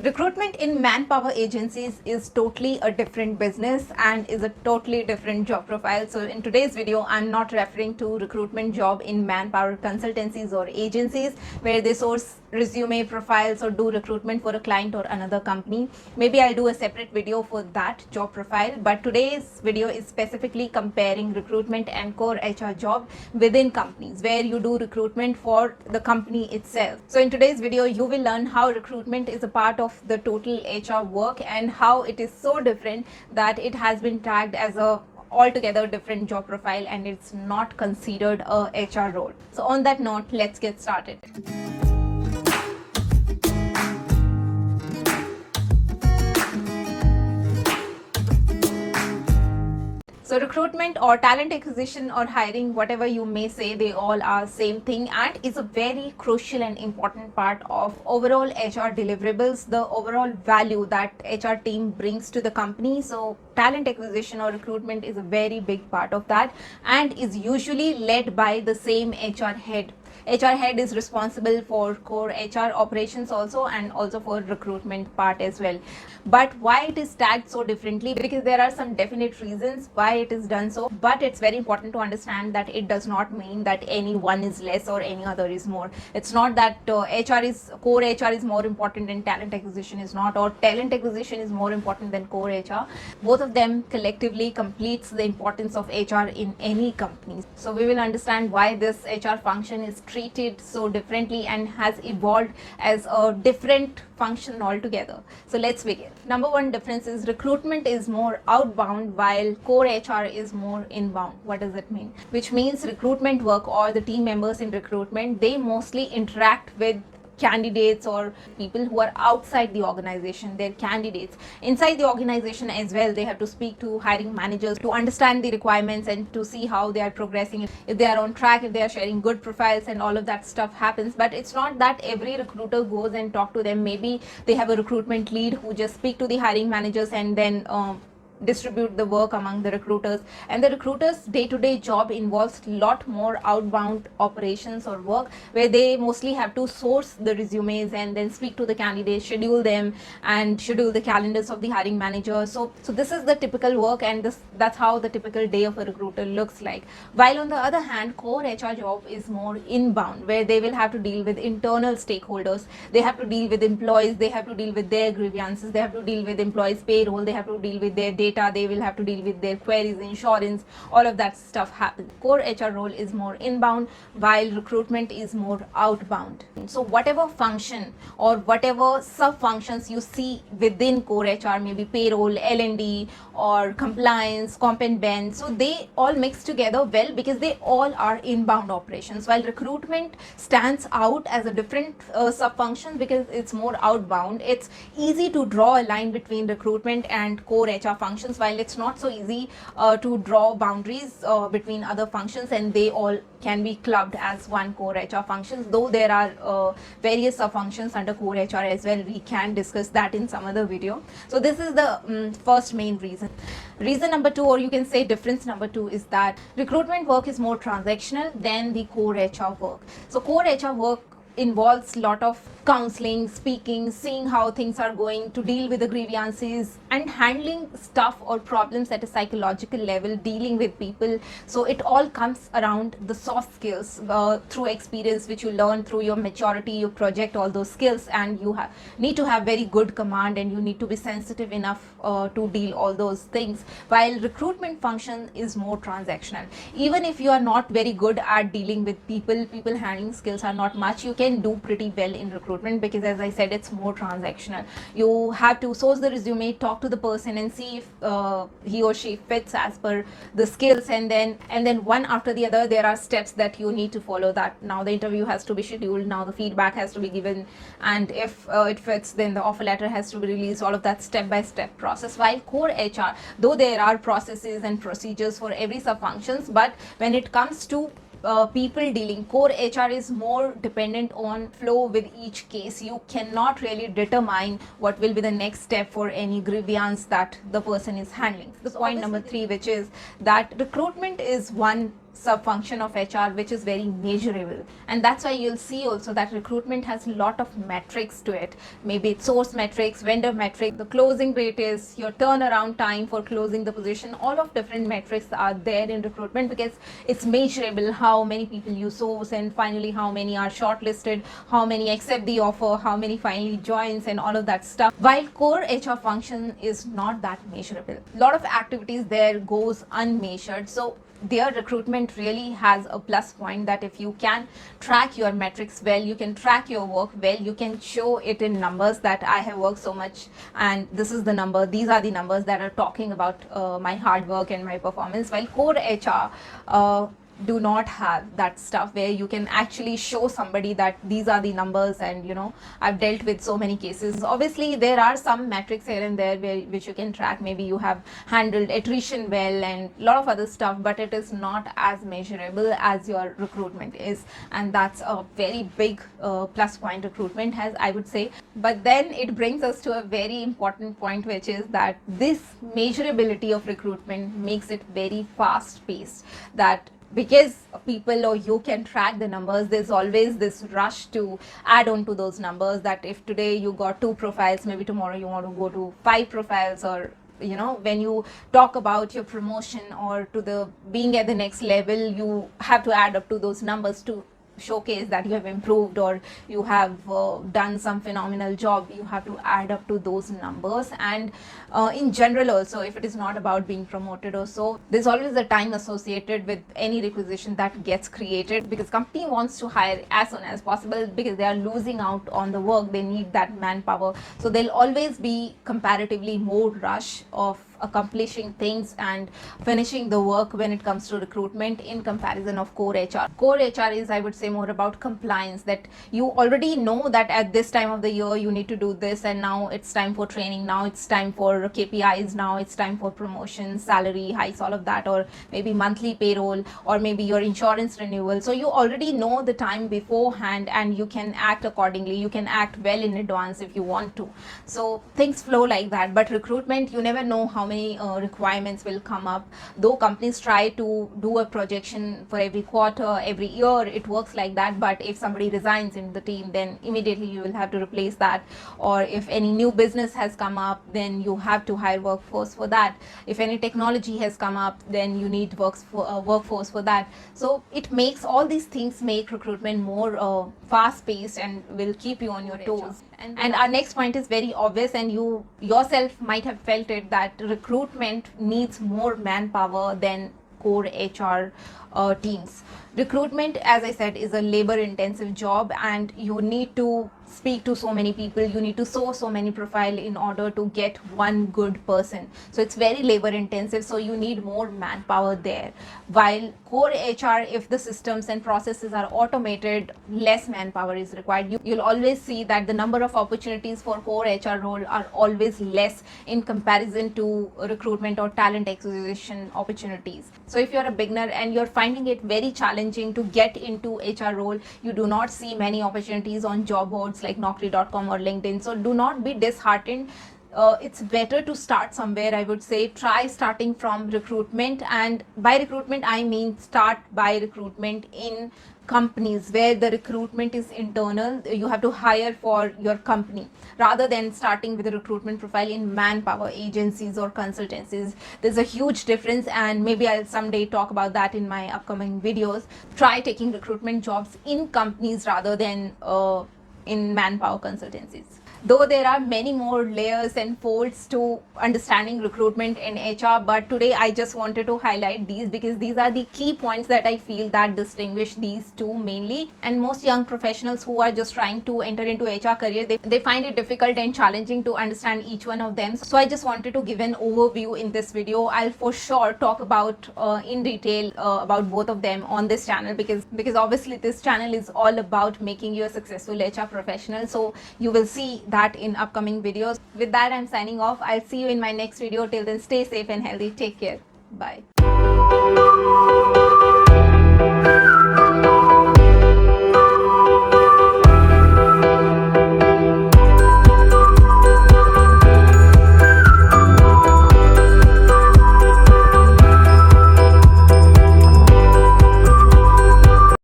Recruitment in manpower agencies is totally a different business and is a totally different job profile. So in today's video, I'm not referring to recruitment job in manpower consultancies or agencies where they source resume profiles or do recruitment for a client or another company. Maybe I'll do a separate video for that job profile, but today's video is specifically comparing recruitment and core HR job within companies where you do recruitment for the company itself. So in today's video, you will learn how recruitment is a part of the total HR work and how it is so different that it has been tagged as a altogether different job profile and it's not considered a HR role. So on that note, let's get started. So recruitment or talent acquisition or hiring, whatever you may say, they all are same thing and is a very crucial and important part of overall HR deliverables, the overall value that HR team brings to the company. So talent acquisition or recruitment is a very big part of that and is usually led by the same HR head. HR head is responsible for core HR operations also and also for recruitment part as well. But why it is tagged so differently? Because there are some definite reasons why it is done so, but it's very important to understand that it does not mean that any one is less or any other is more. It's not that core HR is more important than talent acquisition is not, or talent acquisition is more important than core HR. Both of them collectively completes the importance of HR in any company. So we will understand why this HR function is treated so differently and has evolved as a different function altogether. So let's begin. Number one difference is recruitment is more outbound while core HR is more inbound. What does it mean? Which means recruitment work or the team members in recruitment, they mostly interact with candidates or people who are outside the organization. They're candidates inside the organization as well. They have to speak to hiring managers to understand the requirements and to see how they are progressing, if they are on track, if they are sharing good profiles, and all of that stuff happens. But it's not that every recruiter goes and talk to them. Maybe they have a recruitment lead who just speak to the hiring managers and then distribute the work among the recruiters, and the recruiters day-to-day job involves a lot more outbound operations or work where they mostly have to source the resumes and then speak to the candidates, schedule them and schedule the calendars of the hiring manager. So this is the typical work, and that's how the typical day of a recruiter looks like. While on the other hand, core HR job is more inbound where they will have to deal with internal stakeholders. They have to deal with employees, they have to deal with their grievances, they have to deal with employees payroll, they have to deal with their data, they will have to deal with their queries, insurance, all of that stuff happens. Core HR role is more inbound while recruitment is more outbound. So whatever function or whatever sub functions you see within core HR, maybe payroll, L&D or compliance, comp and ben, so they all mix together well because they all are inbound operations, while recruitment stands out as a different sub function because it's more outbound. It's easy to draw a line between recruitment and core HR functions, while it's not so easy to draw boundaries between other functions, and they all can be clubbed as one core HR functions, though there are various sub functions under core HR as well. We can discuss that in some other video. So this is the first main reason. Reason number two, or you can say difference number two, is that recruitment work is more transactional than the core HR work. So core HR work involves a lot of counseling, speaking, seeing how things are going, to deal with the grievances and handling stuff or problems at a psychological level, dealing with people. So it all comes around the soft skills through experience which you learn through your maturity, you project all those skills, and you need to have very good command and you need to be sensitive enough to deal all those things, while recruitment function is more transactional. Even if you are not very good at dealing with people handling skills are not much, you can do pretty well in recruitment because, as I said, it's more transactional. You have to source the resume, talk to the person and see if he or she fits as per the skills, and then one after the other there are steps that you need to follow. That now the interview has to be scheduled, now the feedback has to be given, and if it fits then the offer letter has to be released. All of that step-by-step process. While core HR, though there are processes and procedures for every sub functions, but when it comes to people dealing, core HR is more dependent on flow with each case. You cannot really determine what will be the next step for any grievance that the person is handling. The point number three, which is that recruitment is one sub-function of HR which is very measurable, and that's why you'll see also that recruitment has a lot of metrics to it. Maybe it's source metrics, vendor metrics, the closing rate is, your turnaround time for closing the position. All of different metrics are there in recruitment because it's measurable, how many people you source, and finally how many are shortlisted, how many accept the offer, how many finally joins, and all of that stuff. While core HR function is not that measurable, a lot of activities there goes unmeasured. So their recruitment really has a plus point that if you can track your metrics well, you can track your work well, you can show it in numbers that I have worked so much and this is the number, these are the numbers that are talking about my hard work and my performance. While core HR do not have that stuff where you can actually show somebody that these are the numbers, and I've dealt with so many cases. Obviously there are some metrics here and there which you can track. Maybe you have handled attrition well and a lot of other stuff, but it is not as measurable as your recruitment is, and that's a very big plus point recruitment has, I would say. But then it brings us to a very important point, which is that this measurability of recruitment makes it very fast paced, that because people or you can track the numbers, there's always this rush to add on to those numbers, that if today you got 2 profiles, maybe tomorrow you want to go to 5 profiles, or when you talk about your promotion or to the being at the next level, you have to add up to those numbers to showcase that you have improved or you have done some phenomenal job. You have to add up to those numbers. And in general also, if it is not about being promoted or so, there's always a time associated with any requisition that gets created, because company wants to hire as soon as possible because they are losing out on the work. They need that manpower, so there'll always be comparatively more rush of accomplishing things and finishing the work when it comes to recruitment in comparison of core HR. Core HR is, I would say, more about compliance, that you already know that at this time of the year you need to do this, and now it's time for training, now it's time for KPIs, now it's time for promotions, salary hikes, all of that, or maybe monthly payroll, or maybe your insurance renewal. So you already know the time beforehand and you can act accordingly. You can act well in advance if you want to. So things flow like that. But recruitment, you never know how many requirements will come up. Though companies try to do a projection for every quarter, every year, it works like that. But if somebody resigns in the team, then immediately you will have to replace that. Or if any new business has come up, then you have to hire workforce for that. If any technology has come up, then you need workforce for that. So it makes all these things make recruitment more fast paced and will keep you on your toes. And our next point is very obvious, and you yourself might have felt it, that recruitment needs more manpower than core HR teams. Recruitment, as I said, is a labor intensive job, and you need to speak to so many people, you need to source so many profiles in order to get one good person. So it's very labor intensive, so you need more manpower there. While core HR, if the systems and processes are automated, less manpower is required. You'll always see that the number of opportunities for core HR role are always less in comparison to recruitment or talent acquisition opportunities. So if you're a beginner and you're finding it very challenging to get into HR role, you do not see many opportunities on job boards like Naukri.com or LinkedIn. So do not be disheartened. It's better to start somewhere. I would say try starting from recruitment, and by recruitment I mean start by recruitment in companies where the recruitment is internal. You have to hire for your company rather than starting with a recruitment profile in manpower agencies or consultancies. There's a huge difference, and maybe I'll someday talk about that in my upcoming videos. Try taking recruitment jobs in companies rather than in manpower consultancies. Though there are many more layers and folds to understanding recruitment in HR, but today I just wanted to highlight these because these are the key points that I feel that distinguish these two mainly. And most young professionals who are just trying to enter into HR career, they find it difficult and challenging to understand each one of them. So I just wanted to give an overview in this video. I'll for sure talk about in detail about both of them on this channel, because obviously this channel is all about making you a successful HR professional. So you will see that in upcoming videos. With that, I'm signing off. I'll see you in my next video. Till then, stay safe and healthy. Take care. Bye.